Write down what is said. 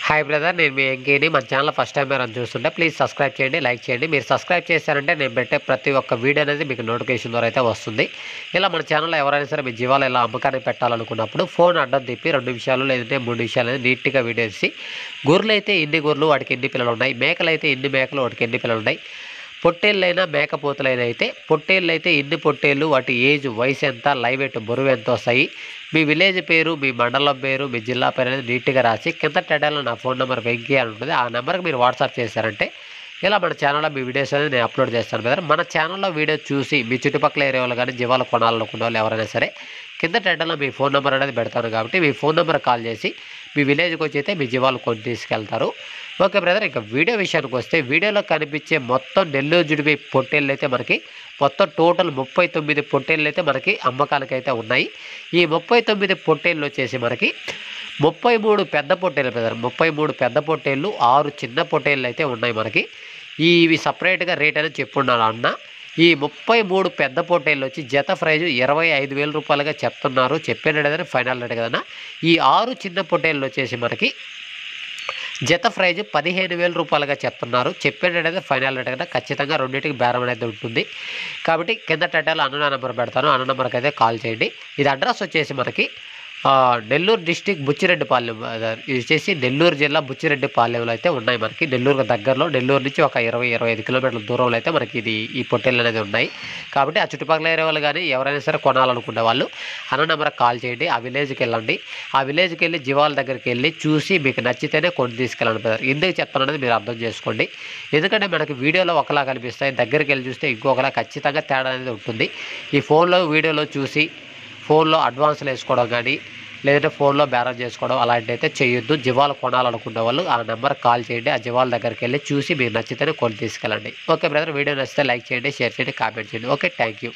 Hi brother, నేను మీ వెంకీని. మన channel first time మీరు చూస్తుంటే ప్లీజ్ సబ్స్క్రైబ్ చేయండి, లైక్ చేయండి. మీరు సబ్స్క్రైబ్ చేశారంటే నేను పెట్టే ప్రతి ఒక్క వీడియో అనేది మీకు నోటిఫికేషన్ ద్వారా అయితే వస్తుంది. ఇలా మన ఛానల్లో ఎవరైనా సరే మీ జీవాలు ఇలా అమ్మకానికి పెట్టాలనుకున్నప్పుడు ఫోన్ అడ్డం తిప్పి 2 నిమిషాలు లేదంటే 3 నిమిషాలు అనేది నీట్గా వీడియో తీసి, గొర్రెలు అయితే ఎన్ని గొర్రెలు వాటికి ఎన్ని పిల్లలు ఉన్నాయి, మేకలు అయితే ఎన్ని మేకలు వాటికి ఎన్ని పిల్లలు ఉన్నాయి, పొట్టేళ్ళైనా మేకపోతులైనా అయితే పొట్టేళ్ళు అయితే ఎన్ని పొట్టేళ్ళు, వాటి ఏజ్ వయసు ఎంత, లైవ్ వెయిట్ బరువు ఎంత వస్తాయి, మీ విలేజ్ పేరు, మీ మండలం పేరు, మీ జిల్లా పేరు అనేది నీట్గా రాసి కింద టైటిల్లో నా ఫోన్ నెంబర్ వెంకీ అని ఉంటుంది. ఆ నెంబర్కి మీరు వాట్సాప్ చేశారంటే ఇలా మన ఛానల్లో మీ వీడియోస్ అనేది నేను అప్లోడ్ చేస్తాను బ్రదర్. మన ఛానల్లో వీడియో చూసి మీ చుట్టుపక్కల ఏరియా వాళ్ళు కానీ జీవాలు కొనాలనుకున్న వాళ్ళు ఎవరైనా సరే కింద టైటిల్లో మీ ఫోన్ నెంబర్ అనేది పెడతాను. కాబట్టి మీ ఫోన్ నెంబర్ కాల్ చేసి మీ విలేజ్కి వచ్చి అయితే మీ జీవాలు కొని తీసుకెళ్తారు. ఓకే బ్రదర్, ఇంకా వీడియో విషయానికి వస్తే వీడియోలో కనిపించే మొత్తం నెల్లూరు జుడిపి పొట్టేళ్ళు అయితే మనకి మొత్తం టోటల్ 39 పొట్టేళ్ళు అయితే మనకి అమ్మకానికి అయితే ఉన్నాయి. ఈ 39 పొట్టేళ్ళు వచ్చేసి మనకి 33 పెద్ద పొట్టేళ్ళు బ్రదర్, 33 పెద్ద పొట్టేళ్ళు, 6 చిన్న పొట్టేళ్ళు అయితే ఉన్నాయి మనకి. ఇవి సపరేట్గా రేట్ అనేది చెప్పున్నాను అన్న. ఈ 33 పెద్ద పొట్టేళ్ళు వచ్చి జత ప్రైజు 25,000 రూపాయలుగా చెప్తున్నారు. చెప్పిన రేట్ ఫైనల్ రేట్ కదన్నా. ఈ 6 చిన్న పొట్టేళ్ళు వచ్చేసి మనకి జత ప్రైజ్ 15,000 రూపాయలుగా చెప్తున్నారు. చెప్పిన రేట్ అయితే ఫైనల్ రేట్ కదా. ఖచ్చితంగా రెండింటికి బేరం అనేది ఉంటుంది. కాబట్టి కింద టైటిల్ అన్న నెంబర్ పెడతాను, అన్న నెంబర్కి అయితే కాల్ చేయండి. ఇది అడ్రస్ వచ్చేసి మనకి నెల్లూరు డిస్టిక్ బుచ్చిరెడ్డిపాలెం. ఇది వచ్చేసి నెల్లూరు జిల్లా బుచ్చిరెడ్డిపాలెంలో అయితే ఉన్నాయి మనకి. నెల్లూరు దగ్గరలో, నెల్లూరు నుంచి ఒక 20-25 కిలోమీటర్ల దూరంలో అయితే మనకి ఈ పొట్టేళ్ళు అనేది ఉన్నాయి. కాబట్టి ఆ చుట్టుపక్కల ఏరియా వాళ్ళు కానీ ఎవరైనా సరే కొనాలనుకునే వాళ్ళు అన్న నెంబర్కి కాల్ చేయండి. ఆ విలేజ్కి వెళ్ళండి. ఆ విలేజ్కి వెళ్ళి జీవాల దగ్గరికి వెళ్ళి చూసి మీకు నచ్చితేనే కొని తీసుకెళ్ళండి బ్రదర్. ఎందుకు చెప్తాననేది మీరు అర్థం చేసుకోండి. ఎందుకంటే మనకి వీడియోలో ఒకలా కనిపిస్తాయి, దగ్గరికి వెళ్ళి చూస్తే ఇంకొకలా ఖచ్చితంగా తేడా అనేది ఉంటుంది. ఈ ఫోన్లో వీడియోలో చూసి ఫోన్లో అడ్వాన్స్లు వేసుకోవడం కానీ లేదంటే ఫోన్లో బేరం చేసుకోవడం అలాంటివి అయితే చేయొద్దు. జీవాలు కొనాలనుకునే వాళ్ళు ఆ నెంబర్కి కాల్ చేయండి. ఆ జీవాల దగ్గరికి వెళ్ళి చూసి మీకు నచ్చితేనే కొని తీసుకెళ్ళండి. ఓకే బ్రదర్, వీడియో నచ్చితే లైక్ చేయండి, షేర్ చేయండి, కామెంట్ చేయండి. Okay, thank you.